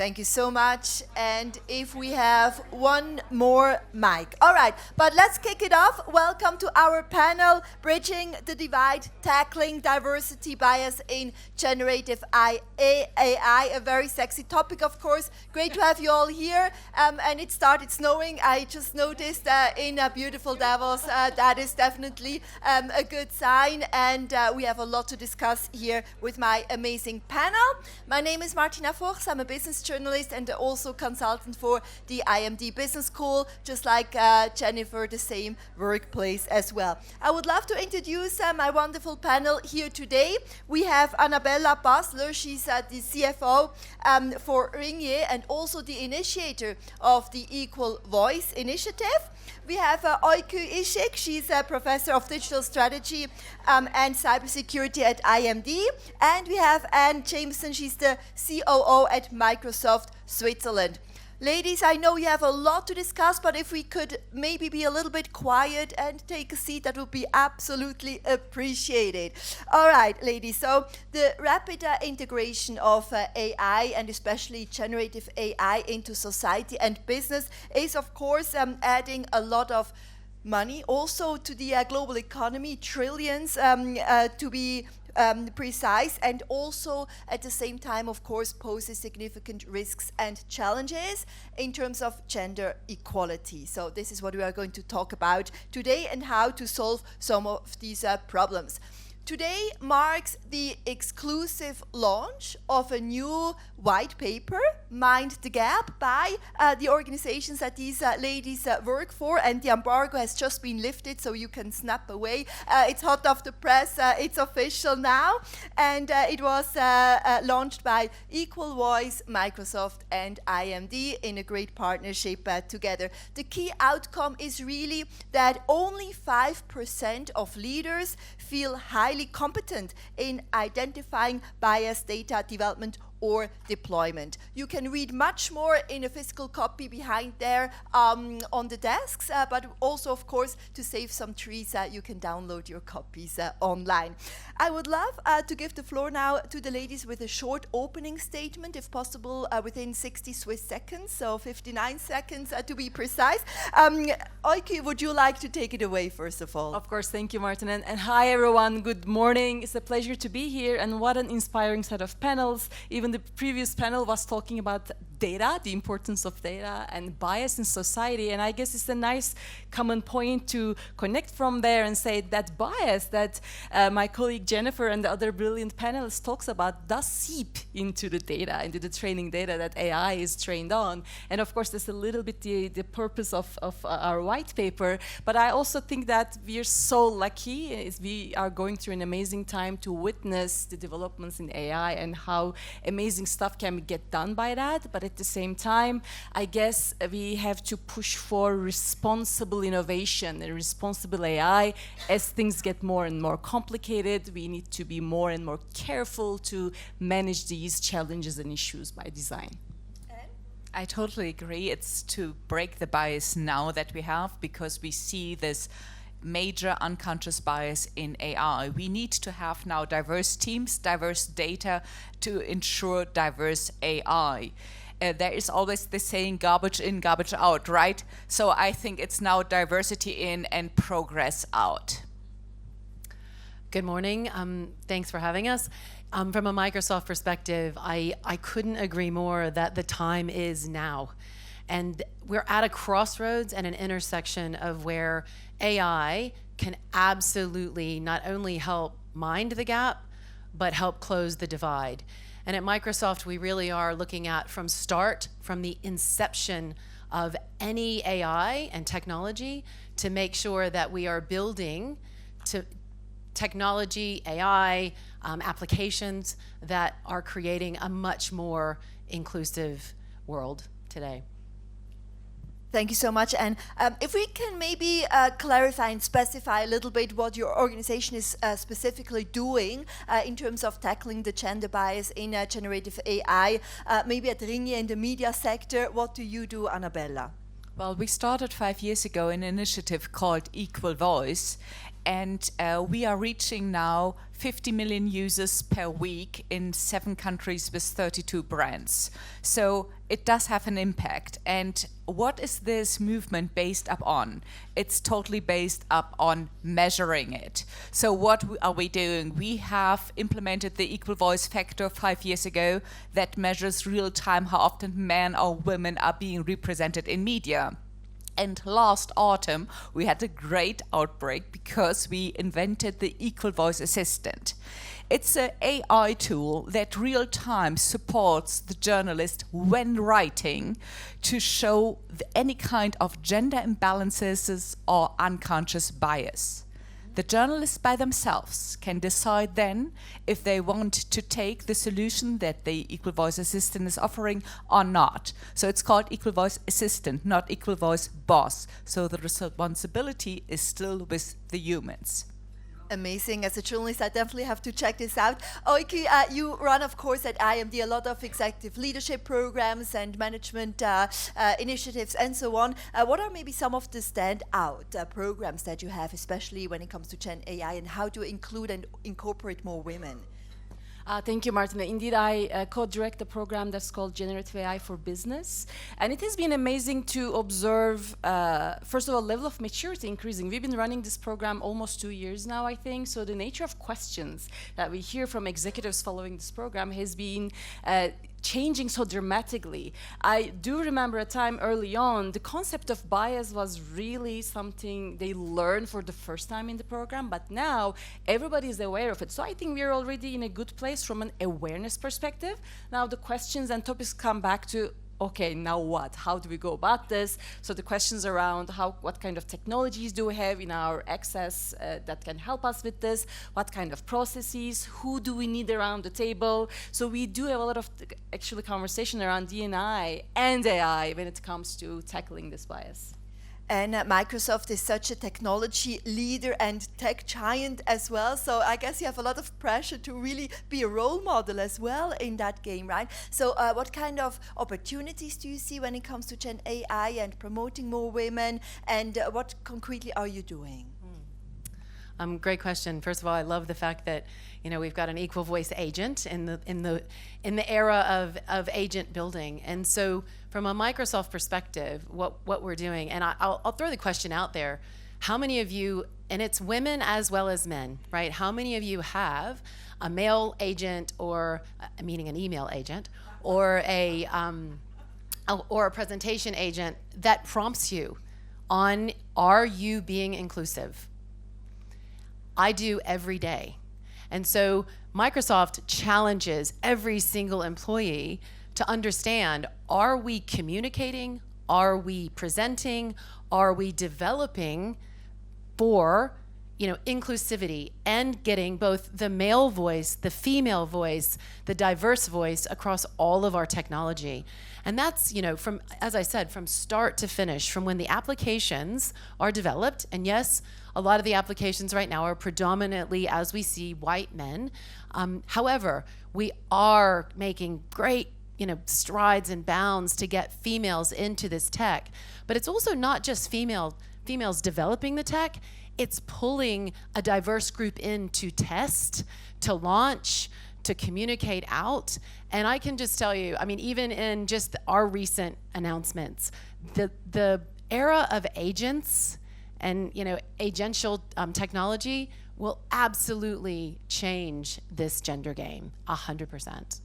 Thank you so much. And if we have one more mic. All right, but let's kick it off. Welcome to our panel, Bridging the Divide, Tackling Diversity Bias in Generative AI. A very sexy topic, of course. Great to have you all here. And it started snowing. I just noticed in a beautiful Davos. That is definitely a good sign. And we have a lot to discuss here with my amazing panel. My name is Martina Fuchs. I'm a business journalist and also consultant for the IMD Business School, just like Jennifer, the same workplace as well. I would love to introduce my wonderful panel here today. We have Annabella Basler. She's the CFO for Ringier and also the initiator of the Equal Voice initiative. We have Oiku Ishik. She's a professor of digital strategy and cybersecurity at IMD. And we have Anne Jameson. She's the COO at Microsoft Switzerland. Ladies, I know you have a lot to discuss, but if we could maybe be a little bit quiet and take a seat, that would be absolutely appreciated. All right, ladies, so the rapid integration of AI and especially generative AI into society and business is, of course, adding a lot of money also to the global economy, trillions to be precise, and also at the same time, of course, poses significant risks and challenges in terms of gender equality. So this is what we are going to talk about today and how to solve some of these problems. Today marks the exclusive launch of a new white paper, Mind the Gap, by the organizations that these ladies work for, and the embargo has just been lifted, so you can snap away. It's hot off the press, it's official now, and it was launched by Equal Voice, Microsoft, and IMD in a great partnership together. The key outcome is really that only 5% of leaders feel highly competent in identifying bias data development or deployment. You can read much more in a physical copy behind there on the desks, but also, of course, to save some trees, you can download your copies online. I would love to give the floor now to the ladies with a short opening statement, if possible, within 60 Swiss seconds, so 59 seconds to be precise. Oiki, would you like to take it away, first of all? Of course, thank you, Martin. And hi, everyone. Good morning. It's a pleasure to be here, and what an inspiring set of panels. Even the previous panel was talking about data, the importance of data and bias in society, and I guess it's a nice common point to connect from there and say that bias that my colleague Jennifer and the other brilliant panelists talks about does seep into the data, into the training data that AI is trained on. And of course, that's a little bit the purpose of our white paper, but I also think that we are so lucky. We are going through an amazing time to witness the developments in AI and how amazing stuff can get done by that, but at the same time, I guess we have to push for responsible innovation and responsible AI. As things get more and more complicated, we need to be more and more careful to manage these challenges and issues by design. I totally agree. It's to break the bias now that we have, because we see this major unconscious bias in AI. We need to have now diverse teams, diverse data to ensure diverse AI. There is always the saying, garbage in, garbage out, right? So I think it's now diversity in and progress out. Good morning. Thanks for having us. From a Microsoft perspective, I couldn't agree more that the time is now. And we're at a crossroads and an intersection of where AI can absolutely not only help mind the gap, but help close the divide. And at Microsoft, we really are looking at from the inception of any AI and technology, to make sure that we are building to technology, AI, applications that are creating a much more inclusive world today. Thank you so much. And if we can maybe clarify and specify a little bit what your organization is specifically doing in terms of tackling the gender bias in generative AI, maybe at Ringier in the media sector, what do you do, Annabella? Well, we started 5 years ago an initiative called Equal Voice, And we are reaching now 50 million users per week in 7 countries with 32 brands. So it does have an impact. And what is this movement based upon? It's totally based up on measuring it. So what are we doing? We have implemented the equal voice factor 5 years ago that measures real time how often men or women are being represented in media. And last autumn, we had a great outbreak because we invented the Equal Voice Assistant. It's an AI tool that real-time supports the journalist when writing to show any kind of gender imbalances or unconscious bias. The journalists by themselves can decide then if they want to take the solution that the Equal Voice Assistant is offering or not. So it's called Equal Voice Assistant, not Equal Voice Boss. So the responsibility is still with the humans. Amazing. As a journalist, I definitely have to check this out. Oiki, you run, of course, at IMD a lot of executive leadership programs and management initiatives and so on. What are maybe some of the standout programs that you have, especially when it comes to Gen AI, and how to include and incorporate more women? Thank you, Martina. Indeed, I co-direct a program that's called Generative AI for Business. And it has been amazing to observe, first of all, level of maturity increasing. We've been running this program almost 2 years now, I think. So the nature of questions that we hear from executives following this program has been changing so dramatically. I do remember a time early on, the concept of bias was really something they learned for the first time in the program, but now everybody is aware of it. So I think we're already in a good place from an awareness perspective. Now the questions and topics come back to, okay, now what? How do we go about this? So the questions around what kind of technologies do we have in our access that can help us with this? What kind of processes? Who do we need around the table? So we do have a lot of actually conversation around D&I and AI when it comes to tackling this bias. And Microsoft is such a technology leader and tech giant as well. So I guess you have a lot of pressure to really be a role model as well in that game, right? So what kind of opportunities do you see when it comes to Gen AI and promoting more women? And what concretely are you doing? Great question. First of all, I love the fact that we've got an equal voice agent in the era of agent building. And so, from a Microsoft perspective, what we're doing, and I'll throw the question out there: how many of you, and it's women as well as men, right? How many of you have a male agent, or meaning an email agent, or a presentation agent that prompts you on, are you being inclusive? I do every day. And so Microsoft challenges every single employee to understand, are we communicating? Are we presenting? Are we developing for inclusivity and getting both the male voice, the female voice, the diverse voice across all of our technology? And that's, from, as I said, from start to finish, from when the applications are developed. And yes, a lot of the applications right now are predominantly, as we see, white men. However, we are making great strides and bounds to get females into this tech. But it's also not just females developing the tech. It's pulling a diverse group in to test, to launch, to communicate out. And I can just tell you, even in just our recent announcements, the era of agents and agential technology will absolutely change this gender game 100%.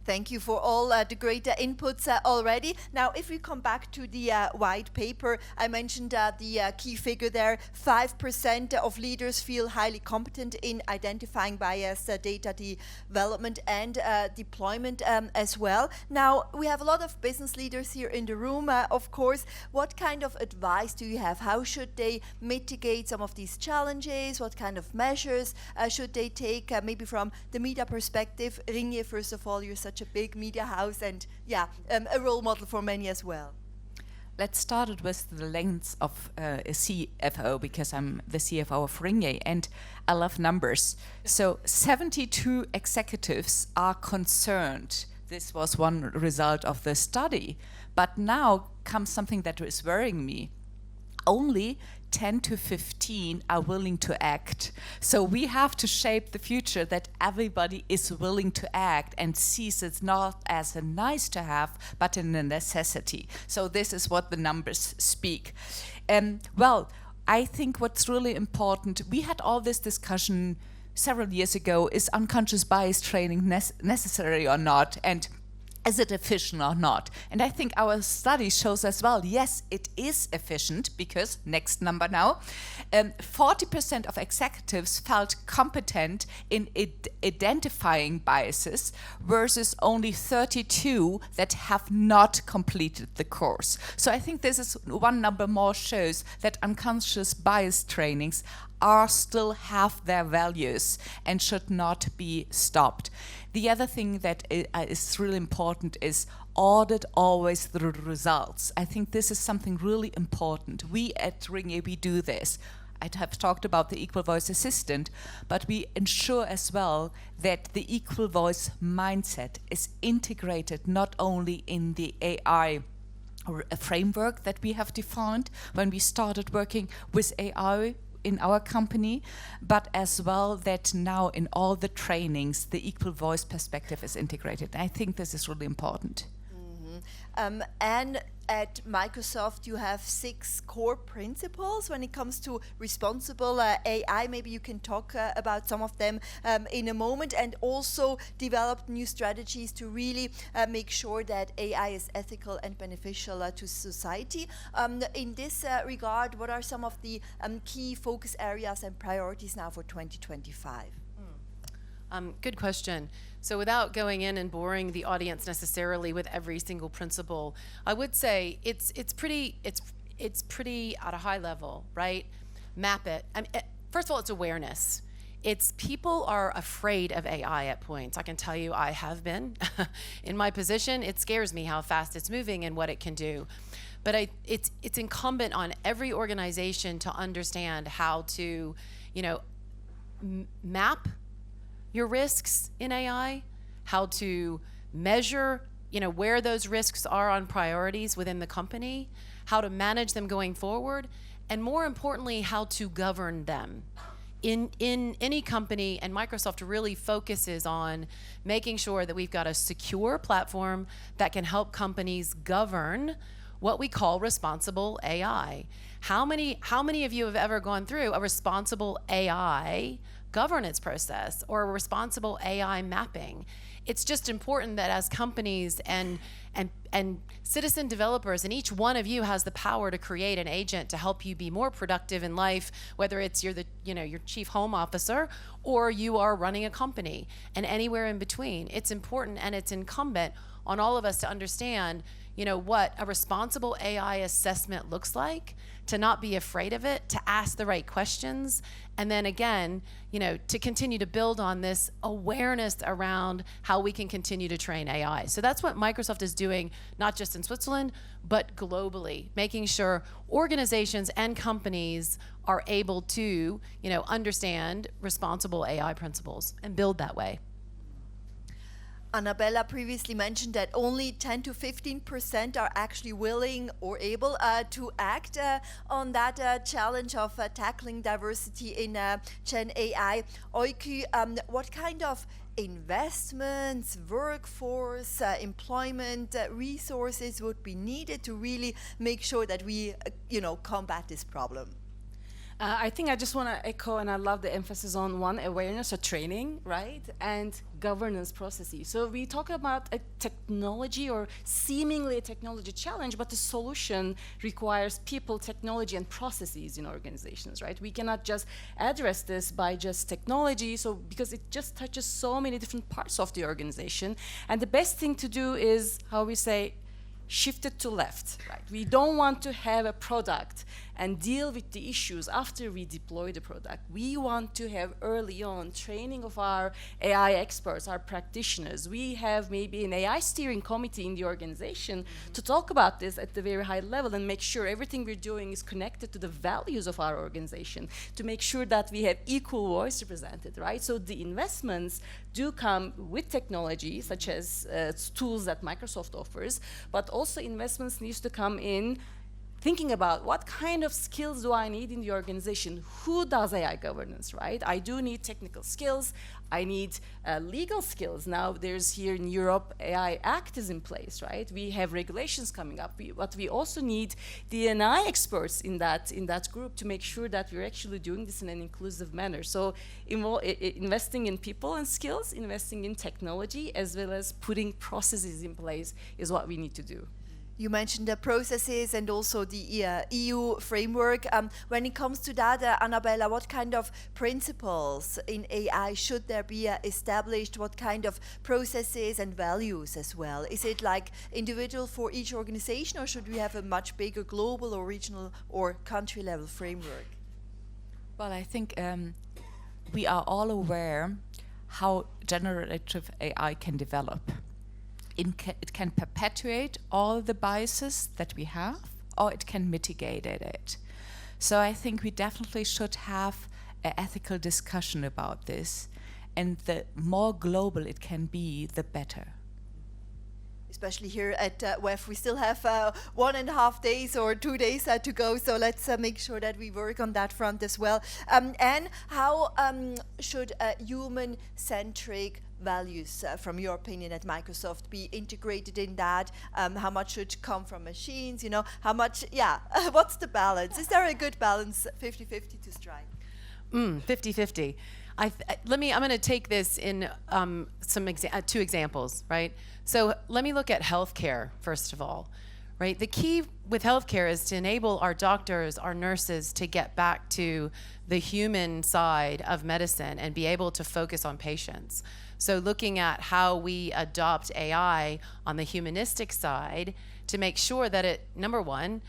Thank you for all the great inputs already. Now, if we come back to the white paper, I mentioned the key figure there, 5% of leaders feel highly competent in identifying bias, data development and deployment as well. Now, we have a lot of business leaders here in the room, of course. What kind of advice do you have? How should they mitigate some of these challenges? What kind of measures should they take, maybe from the media perspective? Ringier, first of all, you're such a big media house and a role model for many as well. Let's start it with the lens of a CFO, because I'm the CFO of Ringier and I love numbers. So 72 executives are concerned. This was one result of the study. But now comes something that is worrying me. Only 10 to 15 are willing to act. So we have to shape the future that everybody is willing to act and sees it not as a nice to have, but in a necessity. So this is what the numbers speak. Well, I think what's really important, we had all this discussion several years ago, is unconscious bias training necessary or not? And is it efficient or not? And I think our study shows as well, yes, it is efficient because, next number now, 40% of executives felt competent in identifying biases versus only 32 that have not completed the course. So I think this is one number more shows that unconscious bias trainings are still have their values and should not be stopped. The other thing that is really important is audit always the results. I think this is something really important. We at Ringier, we do this. I have talked about the equal voice assistant, but we ensure as well that the equal voice mindset is integrated not only in the AI or a framework that we have defined when we started working with AI in our company, but as well that now in all the trainings, the equal voice perspective is integrated. I think this is really important. And at Microsoft, you have 6 core principles when it comes to responsible AI. Maybe you can talk about some of them in a moment, and also develop new strategies to really make sure that AI is ethical and beneficial to society. In this regard, what are some of the key focus areas and priorities now for 2025? Good question. So without going in and boring the audience necessarily with every single principle, I would say it's pretty at a high level, right? Map it. First of all, it's awareness. It's people are afraid of AI at points. I can tell you I have been. In my position, it scares me how fast it's moving and what it can do. But it's incumbent on every organization to understand how to, map your risks in AI, how to measure, where those risks are on priorities within the company, how to manage them going forward, and more importantly, how to govern them. In any company, and Microsoft really focuses on making sure that we've got a secure platform that can help companies govern what we call responsible AI. How many of you have ever gone through a responsible AI governance process or a responsible AI mapping? It's just important that as companies and citizen developers, and each one of you has the power to create an agent to help you be more productive in life, whether it's your chief home officer or you are running a company, and anywhere in between. It's important and it's incumbent on all of us to understand what a responsible AI assessment looks like, to not be afraid of it, to ask the right questions, and then again, to continue to build on this awareness around how we can continue to train AI. So that's what Microsoft is doing, not just in Switzerland, but globally, making sure organizations and companies are able to, understand responsible AI principles and build that way. Annabella previously mentioned that only 10 to 15% are actually willing or able to act on that challenge of tackling diversity in Gen AI. Oiki, what kind of investments, workforce, employment resources would be needed to really make sure that we, combat this problem? I think I just want to echo, and I love the emphasis on one, awareness or training, right? And governance processes. So we talk about a technology or seemingly a technology challenge, but the solution requires people, technology, and processes in organizations, right? We cannot just address this by just technology, because it just touches so many different parts of the organization. And the best thing to do is, how we say, shift it to left, right? We don't want to have a product and deal with the issues after we deploy the product. We want to have early on training of our AI experts, our practitioners. We have maybe an AI steering committee in the organization to talk about this at the very high level and make sure everything we're doing is connected to the values of our organization, to make sure that we have equal voice represented, right? So the investments do come with technology, such as tools that Microsoft offers, but also investments needs to come in thinking about what kind of skills do I need in the organization? Who does AI governance, right? I do need technical skills. I need legal skills. Now there's here in Europe, AI Act is in place, right? We have regulations coming up, but we also need D&I experts in that group to make sure that we're actually doing this in an inclusive manner. So investing in people and skills, investing in technology, as well as putting processes in place is what we need to do. You mentioned the processes and also the EU framework. When it comes to that, Annabella, what kind of principles in AI should there be established? What kind of processes and values as well? Is it like individual for each organization, or should we have a much bigger global or regional or country level framework? Well, I think we are all aware how generative AI can develop. It can perpetuate all the biases that we have, or it can mitigate it. So I think we definitely should have an ethical discussion about this, and the more global it can be, the better. Especially here at WEF, we still have 1.5 days or 2 days to go, so let's make sure that we work on that front as well. And how should human-centric values, from your opinion at Microsoft, be integrated in that? How much should come from machines? You know, how much, what's the balance? Is there a good balance, 50-50 to strike? 50-50. I'm going to take this in two examples, right? So let me look at healthcare, first of all, right? The key with healthcare is to enable our doctors, our nurses to get back to the human side of medicine and be able to focus on patients. So looking at how we adopt AI on the humanistic side to make sure that it, number one,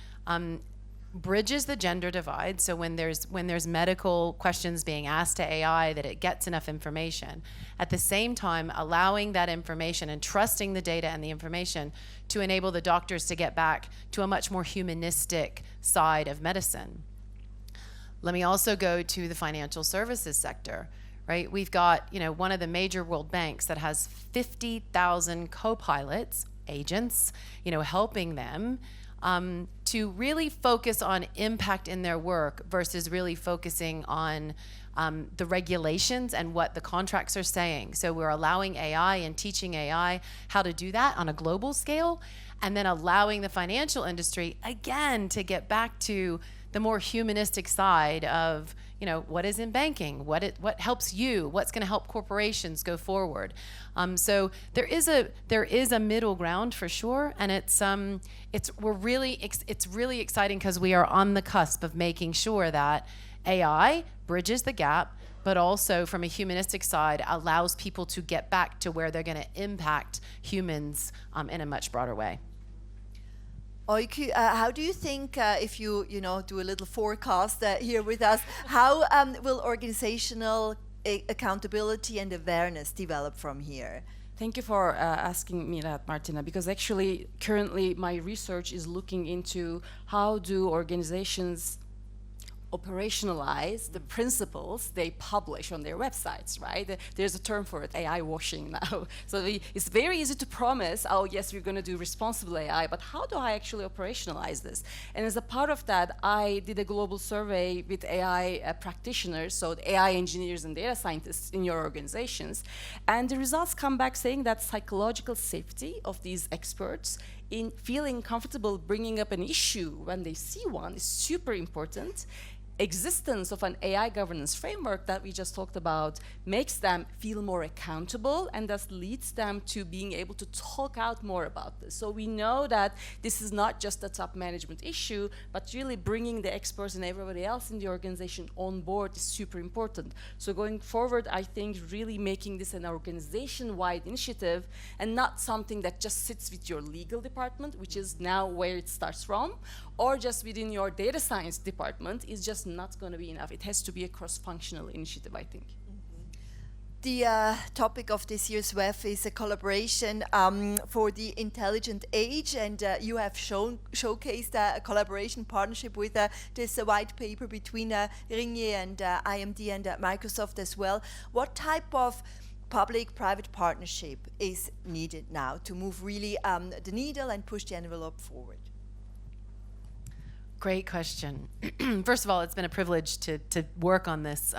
bridges the gender divide. So when there's medical questions being asked to AI, that it gets enough information. At the same time, allowing that information and trusting the data and the information to enable the doctors to get back to a much more humanistic side of medicine. Let me also go to the financial services sector, right? We've got, one of the major world banks that has 50,000 co-pilots, agents, helping them to really focus on impact in their work versus really focusing on the regulations and what the contracts are saying. So we're allowing AI and teaching AI how to do that on a global scale, and then allowing the financial industry, again, to get back to the more humanistic side of, what is in banking, what helps you, what's going to help corporations go forward. So there is a middle ground for sure, and it's really exciting because we are on the cusp of making sure that AI bridges the gap, but also from a humanistic side allows people to get back to where they're going to impact humans in a much broader way. Oike, how do you think, if you do a little forecast here with us, how will organizational accountability and awareness develop from here? Thank you for asking me that, Martina, because actually currently my research is looking into how do organizations operationalize the principles they publish on their websites, right? There's a term for it, AI washing now. So it's very easy to promise, oh yes, we're going to do responsible AI, but how do I actually operationalize this? And as a part of that, I did a global survey with AI practitioners, so the AI engineers and data scientists in your organizations, and the results come back saying that psychological safety of these experts in feeling comfortable bringing up an issue when they see one is super important. Existence of an AI governance framework that we just talked about makes them feel more accountable, and thus leads them to being able to talk out more about this. So we know that this is not just a top management issue, but really bringing the experts and everybody else in the organization on board is super important. So going forward, I think really making this an organization-wide initiative and not something that just sits with your legal department, which is now where it starts from, or just within your data science department is just not going to be enough. It has to be a cross-functional initiative, I think. The topic of this year's WEF is a collaboration for the intelligent age, and you have showcased a collaboration partnership with this white paper between Ringier and IMD and Microsoft as well. What type of public-private partnership is needed now to move really the needle and push the envelope forward? Great question. First of all, it's been a privilege to work on this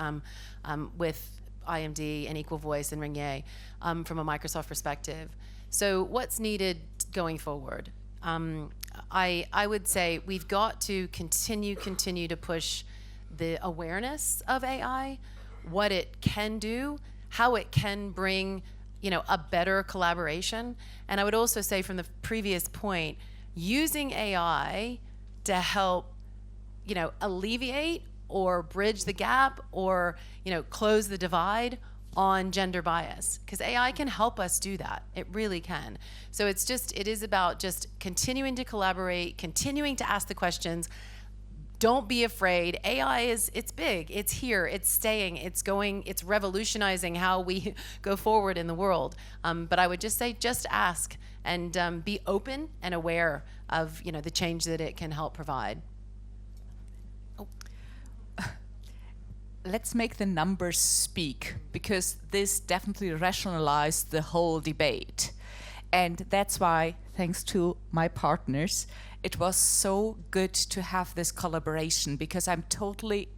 with IMD and Equal Voice and Ringier from a Microsoft perspective. So what's needed going forward? I would say we've got to continue to push the awareness of AI, what it can do, how it can bring, a better collaboration. And I would also say from the previous point, using AI to help, alleviate or bridge the gap or, close the divide on gender bias, because AI can help us do that. It really can. So it is about just continuing to collaborate, continuing to ask the questions. Don't be afraid. AI it's big, it's here, it's staying, it's revolutionizing how we go forward in the world. But I would just say, just ask and be open and aware of, the change that it can help provide. Let's make the numbers speak, because this definitely rationalized the whole debate. And that's why, thanks to my partners, it was so good to have this collaboration, because I'm totally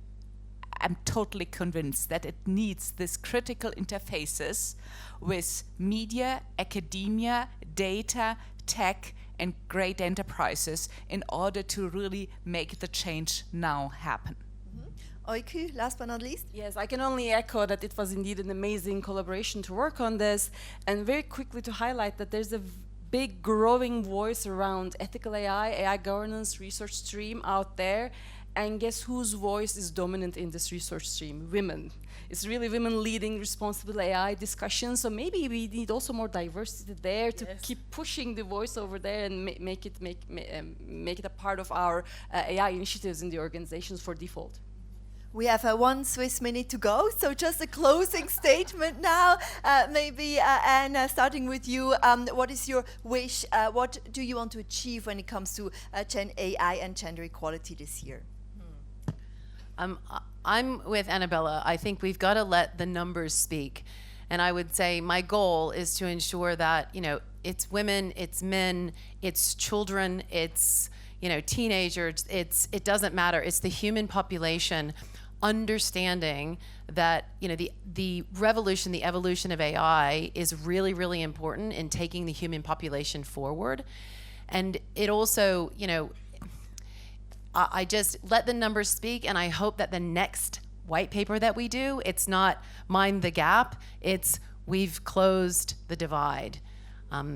convinced that it needs this critical interfaces with media, academia, data, tech, and great enterprises in order to really make the change now happen. Oiku, last but not least. Yes, I can only echo that it was indeed an amazing collaboration to work on this, and very quickly to highlight that there's a big growing voice around ethical AI, AI governance, research stream out there, and guess whose voice is dominant in this research stream? Women. It's really women leading responsible AI discussions, so maybe we need also more diversity there to keep pushing the voice over there and make it a part of our AI initiatives in the organizations for default. We have 1 Swiss minute to go, so just a closing statement now. Maybe, Anne, starting with you, what is your wish? What do you want to achieve when it comes to Gen AI and gender equality this year? I'm with Annabella. I think we've got to let the numbers speak. And I would say my goal is to ensure that, it's women, it's men, it's children, it's, teenagers, it doesn't matter. It's the human population understanding that the revolution, the evolution of AI is really, really important in taking the human population forward. And it also, I just let the numbers speak, and I hope that the next white paper that we do, it's not mind the gap, it's we've closed the divide.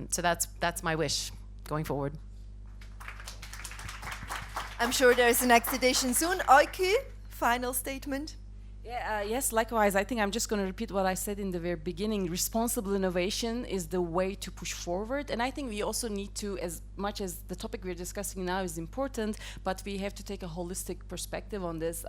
So that's my wish going forward. I'm sure there's a next edition soon. Oiku, final statement. Yes, likewise. I think I'm just going to repeat what I said in the very beginning. Responsible innovation is the way to push forward. And I think we also need to, as much as the topic we're discussing now is important, but we have to take a holistic perspective on this.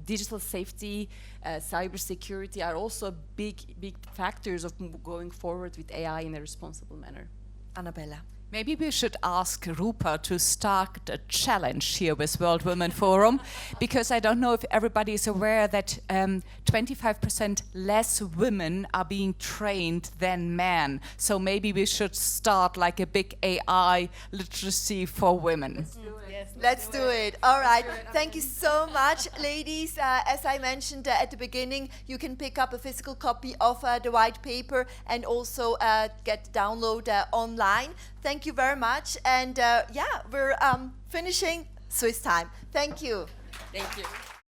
Digital safety, cybersecurity are also big factors of going forward with AI in a responsible manner. Annabella. Maybe we should ask Rupa to start a challenge here with World Women Forum, because I don't know if everybody is aware that 25% less women are being trained than men. So maybe we should start like a big AI literacy for women. Let's do it. All right. Thank you so much, ladies. As I mentioned at the beginning, you can pick up a physical copy of the white paper and also get download online. Thank you very much. And we're finishing Swiss time. Thank you. Thank you.